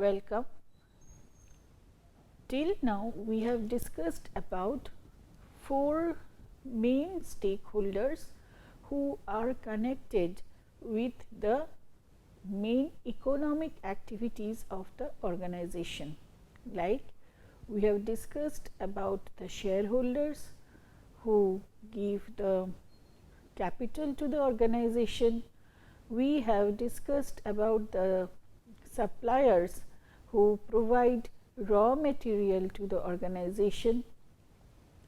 welcome. Till now we have discussed about 4 main stakeholders who are connected with the main economic activities of the organization. Like we have discussed about the shareholders who give the capital to the organization. We have discussed about the suppliers who provide raw material to the organization.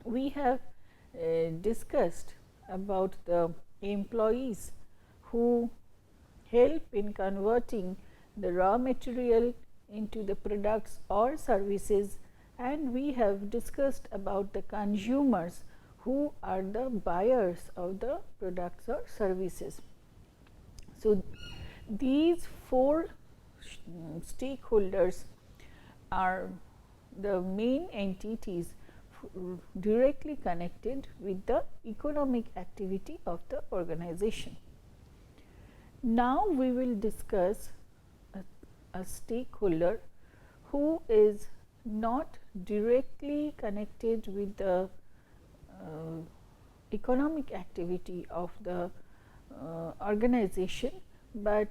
We have discussed about the employees who help in converting the raw material into the products or services, and we have discussed about the consumers who are the buyers of the products or services. So, these 4 stakeholders are the main entities directly connected with the economic activity of the organization. Now, we will discuss a stakeholder who is not directly connected with the economic activity of the organization, but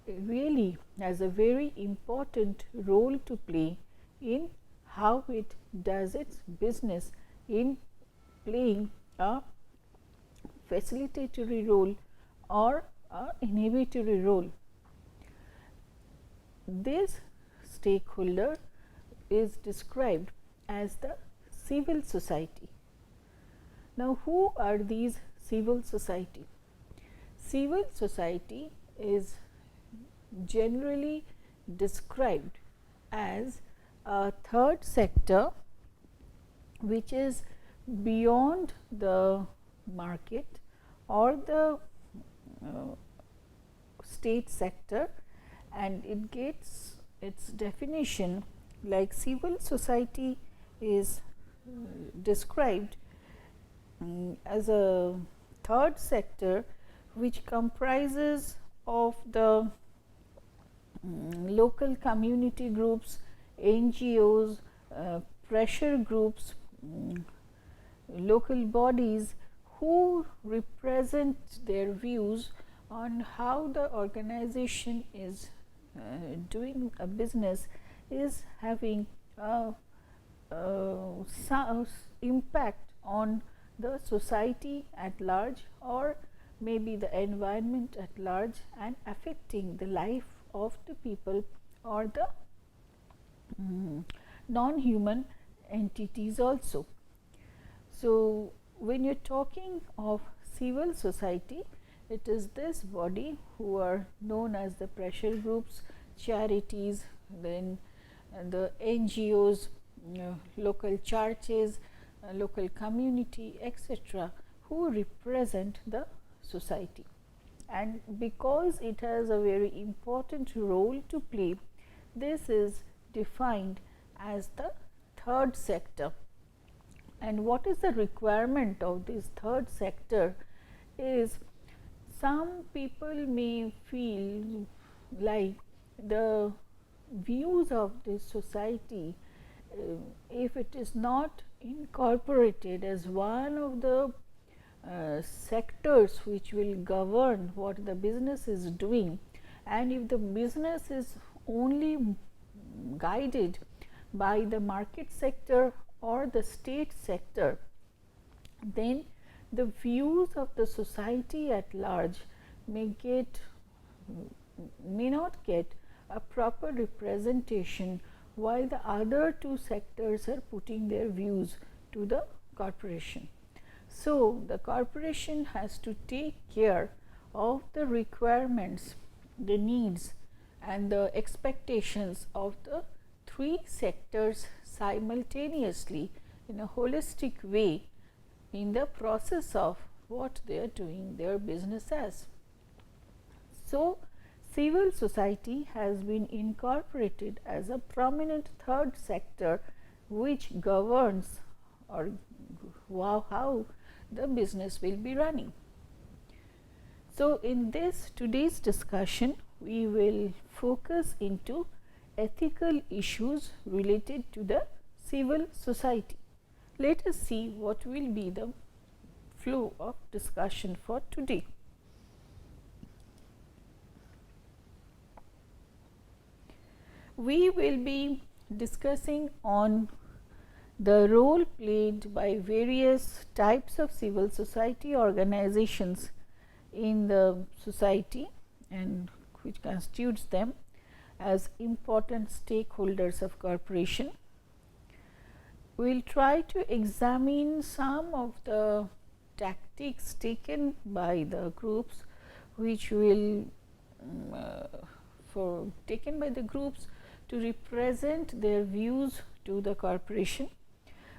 really has a very important role to play in how it does its business in playing a facilitatory role or a inhibitory role. This stakeholder is described as the civil society. Now, who are these civil society? Civil society is generally described as a third sector which is beyond the market or the state sector, and it gets its definition like civil society is described as a third sector which comprises of the local community groups, NGOs, pressure groups, local bodies who represent their views on how the organization is doing a business, is having some impact on the society at large or maybe the environment at large, and affecting the life of the people or the non-human entities also. So, when you are talking of civil society, it is this body who are known as the pressure groups, charities, then the NGOs, local churches, local community, etc., who represent the society. And because it has a very important role to play, this is defined as the third sector. And what is the requirement of this third sector is, some people may feel like the views of this society, if it is not incorporated as one of the sectors which will govern what the business is doing, and if the business is only guided by the market sector or the state sector, then the views of the society at large may not get a proper representation, while the other 2 sectors are putting their views to the corporation. So, the corporation has to take care of the requirements, the needs and the expectations of the 3 sectors simultaneously in a holistic way in the process of what they are doing their business as. So, civil society has been incorporated as a prominent third sector which governs or how the business will be running. So, in this today's discussion, we will focus into ethical issues related to the civil society. Let us see what will be the flow of discussion for today. We will be discussing on the role played by various types of civil society organizations in the society and which constitutes them as important stakeholders of corporation. We will try to examine some of the tactics taken by the groups which will taken by the groups to represent their views to the corporation.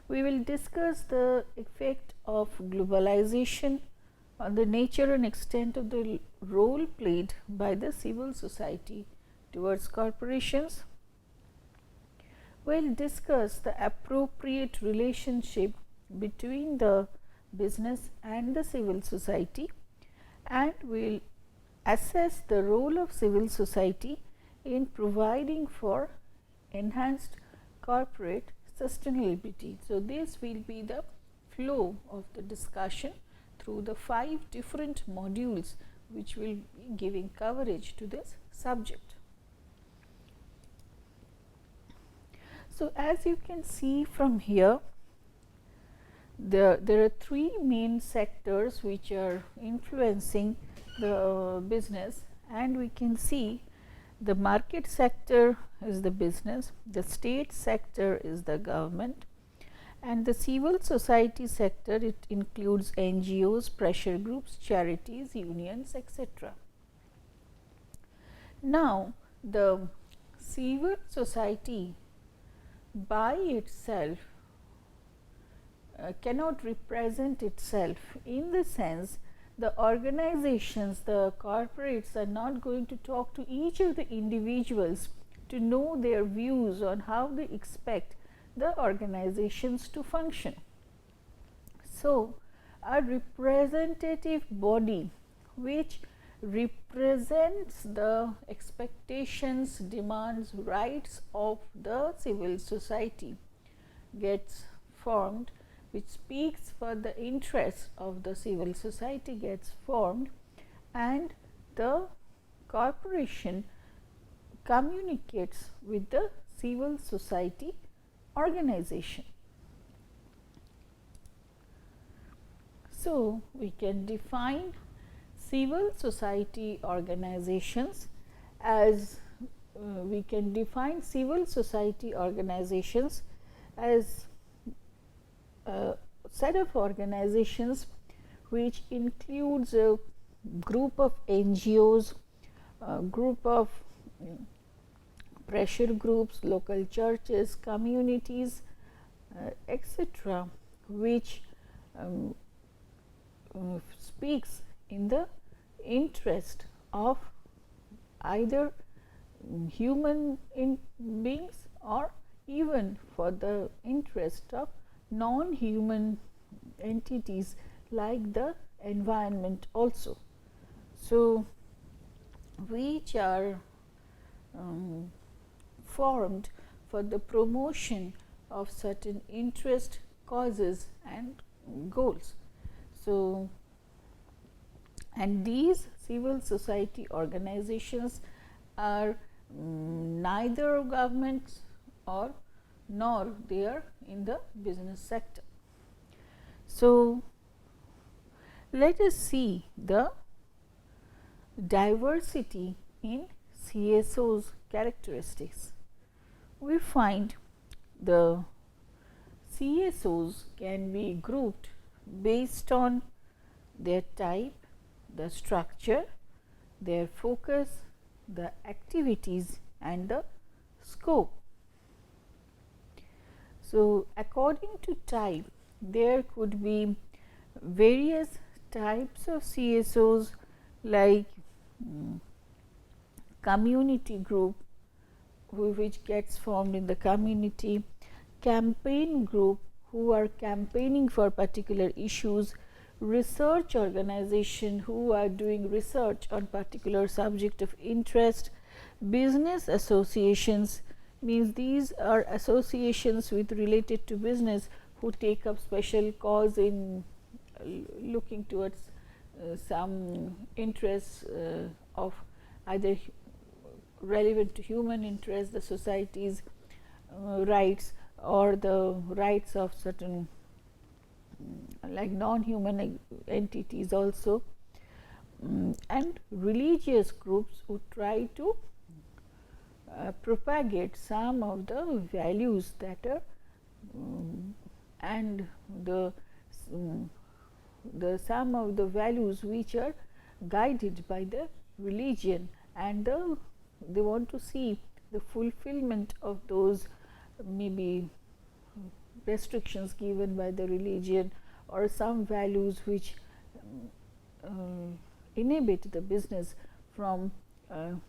We will discuss the effect of globalization on the nature and extent of the role played by the civil society towards corporations. We will discuss the appropriate relationship between the business and the civil society, and we will assess the role of civil society in providing for enhanced corporate sustainability. So, this will be the flow of the discussion through the 5 different modules which will be giving coverage to this subject. So, as you can see from here, there are 3 main sectors which are influencing the business, and we can see the market sector is the business, the state sector is the government, and the civil society sector, it includes NGOs, pressure groups, charities, unions, etc. Now, the civil society by itself cannot represent itself, in the sense the organizations, the corporates are not going to talk to each of the individuals to know their views on how they expect the organizations to function. So, a representative body which represents the expectations, demands, rights of the civil society gets formed, which speaks for the interests of the civil society gets formed, and the corporation communicates with the civil society organization. So, we can define civil society organizations as as a set of organizations which includes a group of NGOs, a group of pressure groups, local churches, communities, etc., which speaks in the interest of either human beings or even for the interest of non-human entities like the environment also. So, which are formed for the promotion of certain interest, causes and goals. So, and these civil society organizations are neither governments or nor they are in the business sector. So, let us see the diversity in CSOs characteristics. We find the CSOs can be grouped based on their type, the structure, their focus, the activities and the scope. So, according to type, there could be various types of CSOs like community group, which gets formed in the community, campaign group who are campaigning for particular issues, research organization who are doing research on particular subject of interest, business associations means these are associations with related to business who take up special cause in looking towards some interests of either relevant to human interest, the society's rights, or the rights of certain like non-human entities also. And religious groups would try to propagate some of the values that are and the some of the values which are guided by the religion, and they want to see the fulfillment of those maybe restrictions given by the religion, or some values which inhibit the business from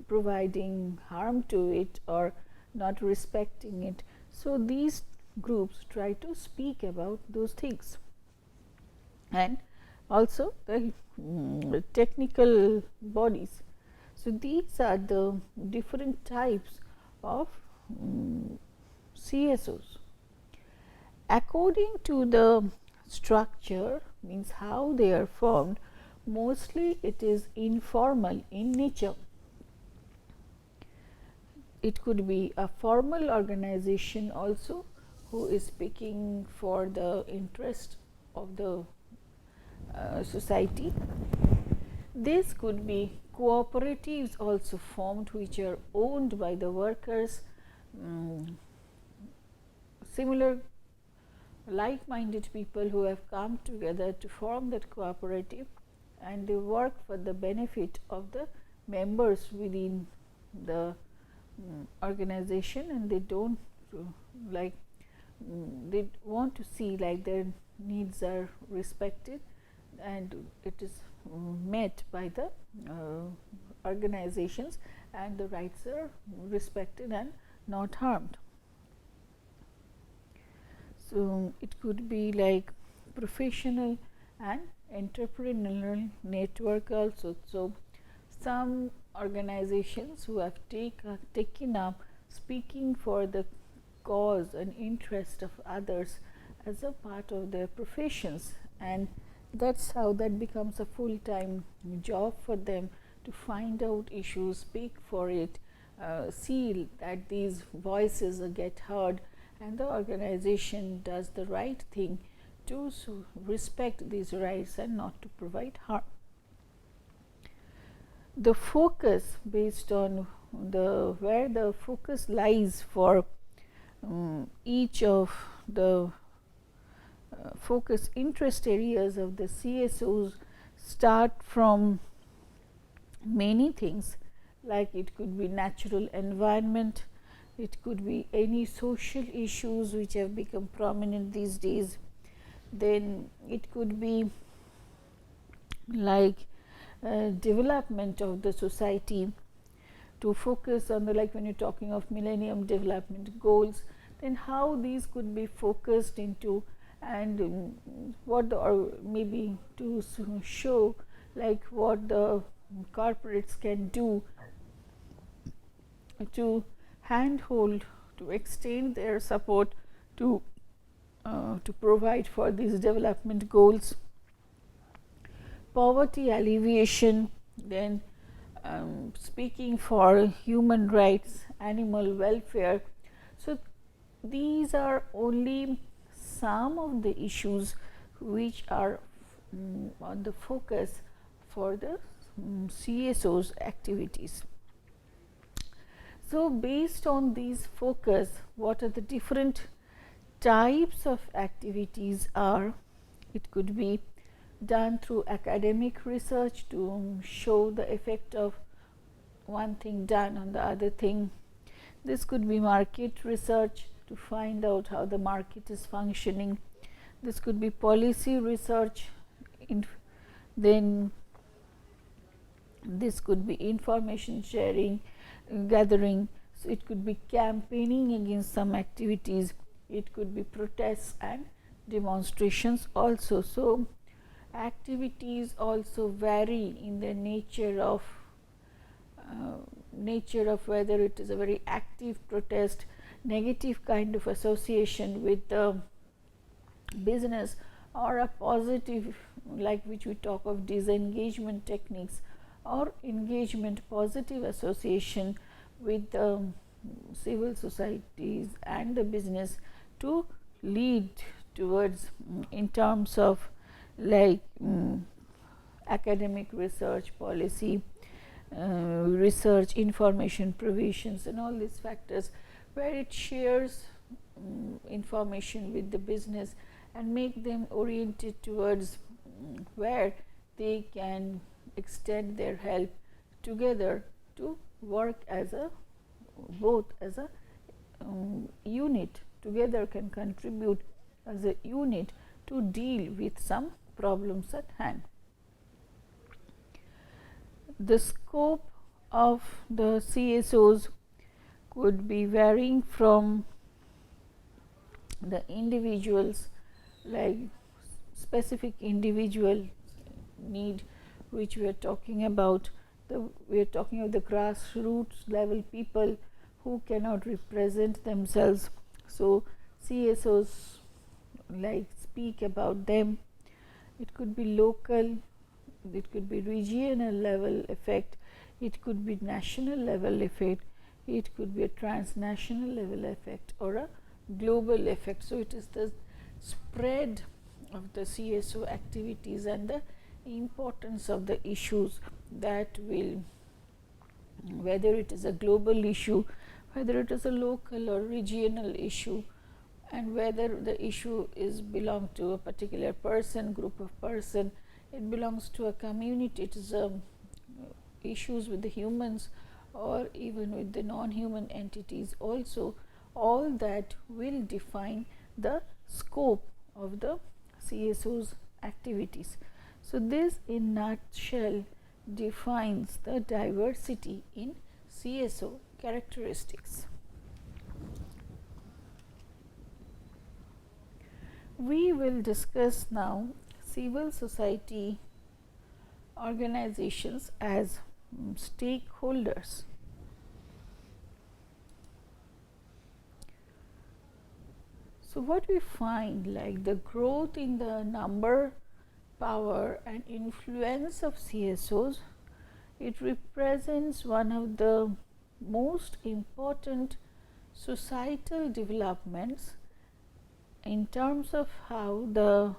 providing harm to it or not respecting it. So, these groups try to speak about those things. And also the technical bodies. So, these are the different types of CSOs. According to the structure, means how they are formed, mostly it is informal in nature. It could be a formal organization also who is speaking for the interest of the society. This could be cooperatives also formed which are owned by the workers, similar like-minded people who have come together to form that cooperative, and they work for the benefit of the members within the organization, and they don't like they want to see like their needs are respected and it is met by the organizations, and the rights are respected and not harmed. So, it could be like professional and entrepreneurial network also. So, some organizations who have taken up speaking for the cause and interest of others as a part of their professions, and that's how that becomes a full-time job for them to find out issues, speak for it, see that these voices get heard, and the organization does the right thing to respect these rights and not to provide harm. The focus, based on the where the focus lies for each of the focus interest areas of the CSOs, start from many things, like it could be natural environment, it could be any social issues which have become prominent these days, then it could be like development of the society, to focus on the, like when you're talking of millennium development goals, then how these could be focused into, and what the, or maybe to show like what the corporates can do to handhold, to extend their support to provide for these development goals. Poverty alleviation, then speaking for human rights, animal welfare. So, these are only some of the issues which are on the focus for the CSO's activities. So, based on these focus, what are the different types of activities are? It could be done through academic research to show the effect of one thing done on the other thing. This could be market research to find out how the market is functioning. This could be policy research, then this could be information sharing, gathering. So, it could be campaigning against some activities, it could be protests and demonstrations also. So, activities also vary in the nature of whether it is a very active protest, negative kind of association with the business, or a positive, like which we talk of disengagement techniques, or engagement positive association with the civil societies and the business to lead towards in terms of like academic research, policy, research, information provisions, and all these factors where it shares information with the business and make them oriented towards where they can extend their help together to work as a both as a unit, together can contribute as a unit to deal with some problems at hand. The scope of the CSOs could be varying from the individuals, like specific individual need which we are talking about. We are talking of the grassroots level people who cannot represent themselves. So CSOs like speak about them. It could be local, it could be regional level effect, it could be national level effect, it could be a transnational level effect, or a global effect. So it is the spread of the CSO activities and the importance of the issues that will, whether it is a global issue, whether it is a local or regional issue, and whether the issue is belong to a particular person, group of person, it belongs to a community, it is issues with the humans or even with the non-human entities also, all that will define the scope of the CSO's activities. So this in nutshell defines the diversity in CSO characteristics. We will discuss now civil society organizations as stakeholders. So what we find, like the growth in the number, power and influence of CSOs, it represents one of the most important societal developments in terms of how the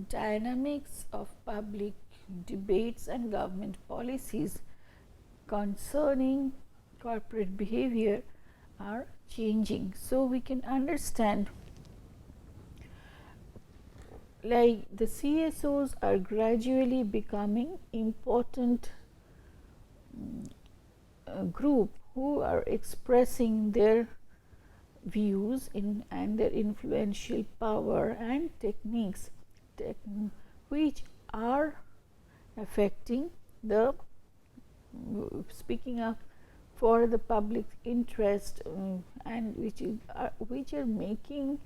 dynamics of public debates and government policies concerning corporate behavior are changing. So we can understand, like the CSOs are gradually becoming important group who are expressing their views in and their influential power and techniques which are affecting the speaking up for the public interest and which are making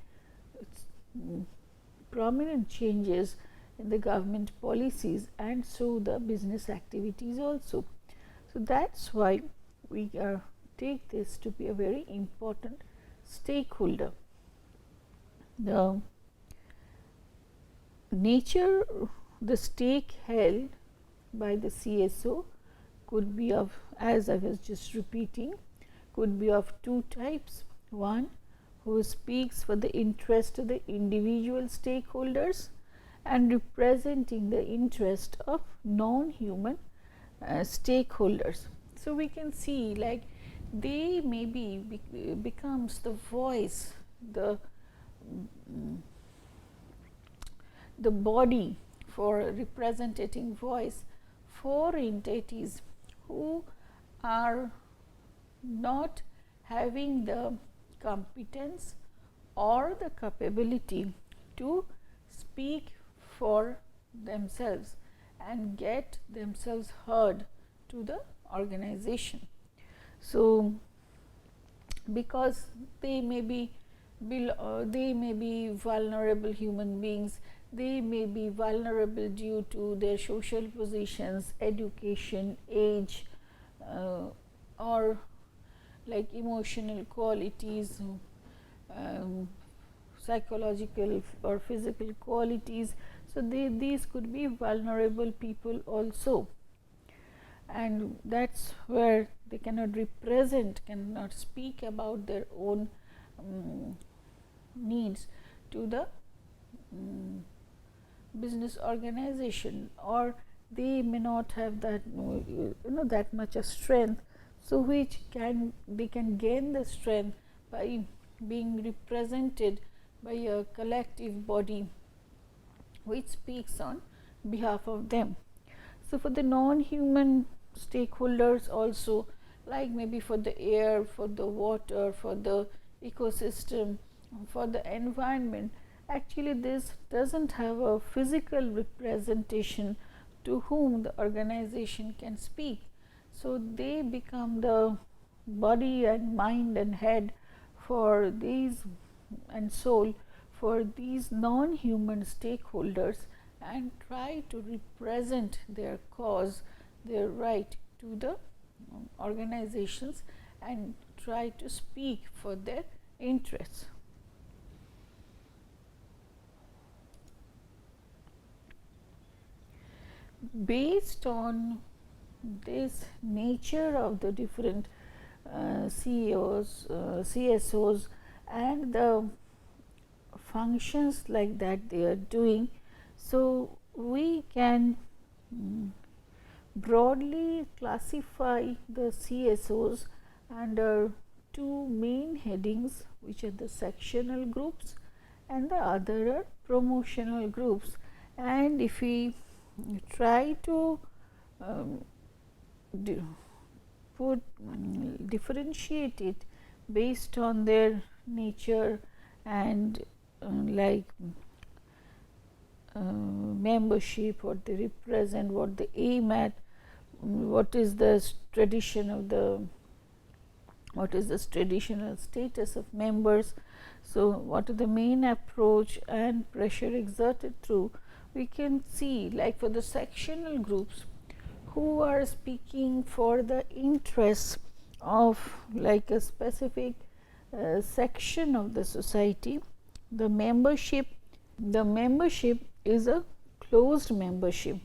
prominent changes in the government policies and so the business activities also. So that's why we take this to be a very important stakeholder. The nature, the stake held by the CSO could be of, as I was just repeating, could be of two types. One, who speaks for the interest of the individual stakeholders and representing the interest of non-human stakeholders. So we can see, like, they maybe becomes the voice, the body for representing voice for entities who are not having the competence or the capability to speak for themselves and get themselves heard to the organization. So because they may be vulnerable human beings, they may be vulnerable due to their social positions, education, age, or like emotional qualities, psychological or physical qualities. So, these could be vulnerable people also, and that is where they cannot represent, cannot speak about their own needs to the business organization, or they may not have that that much of strength. So, which they can gain the strength by being represented by a collective body which speaks on behalf of them. So, for the non-human stakeholders also, like maybe for the air, for the water, for the ecosystem, for the environment, actually this does not have a physical representation to whom the organization can speak. So, they become the body and mind and head for these and soul for these non-human stakeholders, and try to represent their cause, their right to the organizations, and try to speak for their interests. Based on this nature of the different CEOs, CSOs, and the functions like that they are doing, so we can broadly classify the CSOs under two main headings, which are the sectional groups and the other are promotional groups. And if we try to differentiate it based on their nature and like membership, what they represent, what they aim at, what is the tradition of the, what is the traditional status of members. So, what are the main approach and pressure exerted through, we can see like for the sectional groups who are speaking for the interests of like a specific section of the society, the membership is a closed membership,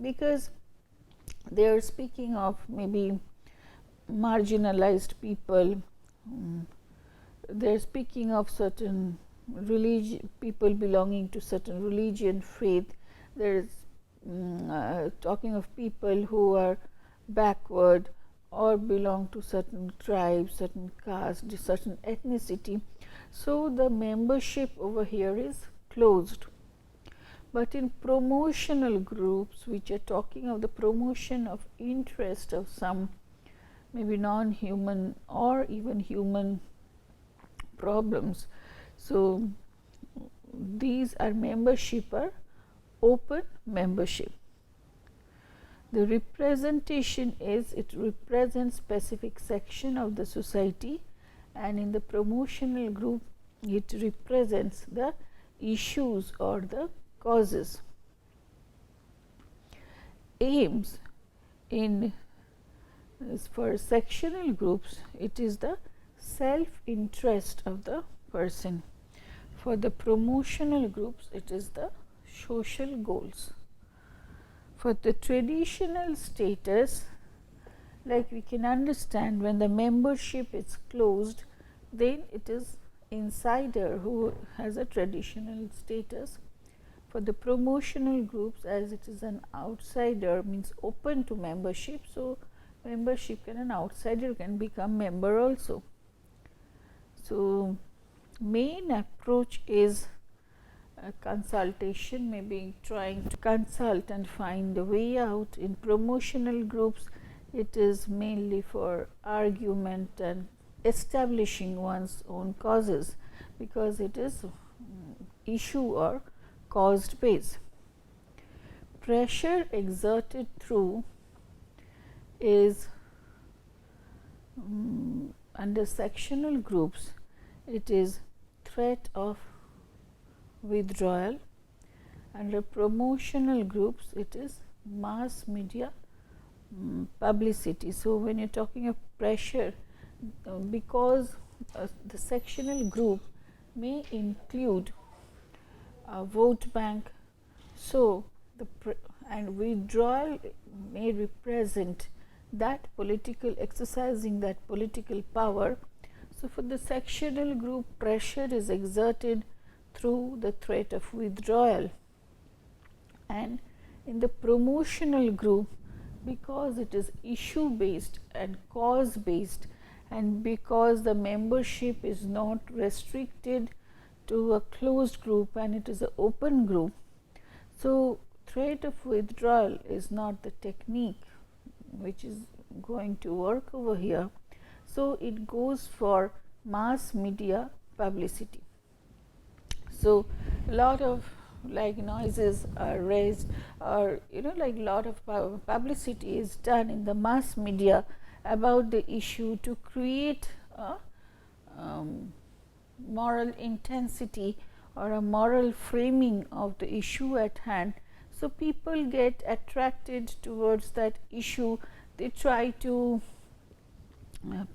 because they are speaking of maybe marginalized people, they are speaking of certain people belonging to certain religion, faith, there is talking of people who are backward or belong to certain tribes, certain caste, certain ethnicity. So, the membership over here is closed. But in promotional groups, which are talking of the promotion of interest of some maybe non-human or even human problems, so these are membership are open membership. The representation is, it represents specific section of the society, and in the promotional group it represents the issues or the causes. Aims in for sectional groups, it is the self interest of the person. For the promotional groups, it is the social goals. For the traditional status, like we can understand, when the membership is closed, then it is insider who has a traditional status. For the promotional groups, as it is an outsider, means open to membership, so membership can, an outsider can become member also. So, main approach is consultation, maybe trying to consult and find a way out. In promotional groups, it is mainly for argument and establishing one's own causes, because it is issue or caused base. Pressure exerted through is under sectional groups, it is threat of withdrawal. Under promotional groups, it is mass media publicity. So, when you are talking of pressure, because the sectional group may include a vote bank. So, and withdrawal may represent that political exercising that political power. So, for the sectional group, pressure is exerted through the threat of withdrawal, and in the promotional group, because it is issue based and cause based, and because the membership is not restricted to a closed group and it is an open group, so threat of withdrawal is not the technique which is going to work over here. So, it goes for mass media publicity. So, a lot of like noises are raised, or like lot of publicity is done in the mass media about the issue to create a moral intensity or a moral framing of the issue at hand. So, people get attracted towards that issue, they try to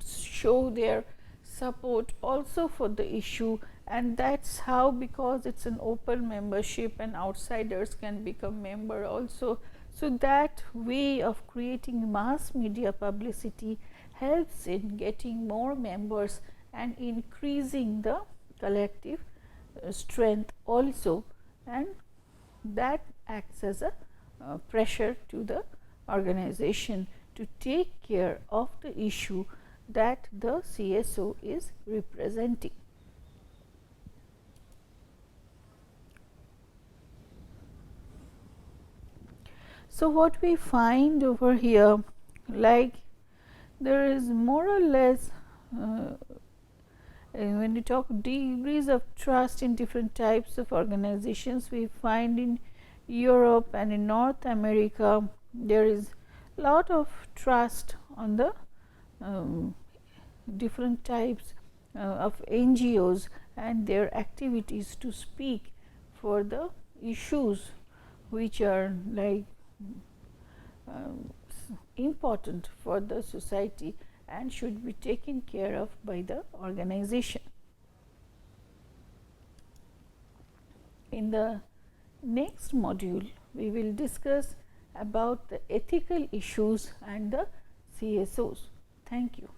show their support also for the issue, and that's how, because it's an open membership and outsiders can become member also. So, that way of creating mass media publicity helps in getting more members and increasing the collective strength also, and that acts as a pressure to the organization to take care of the issue that the CSO is representing. So, what we find over here, like there is more or less when we talk degrees of trust in different types of organizations, we find in Europe and in North America there is lot of trust on the different types of NGOs and their activities to speak for the issues which are like important for the society and should be taken care of by the organization. In the next module, we will discuss about the ethical issues and the CSOs. Thank you.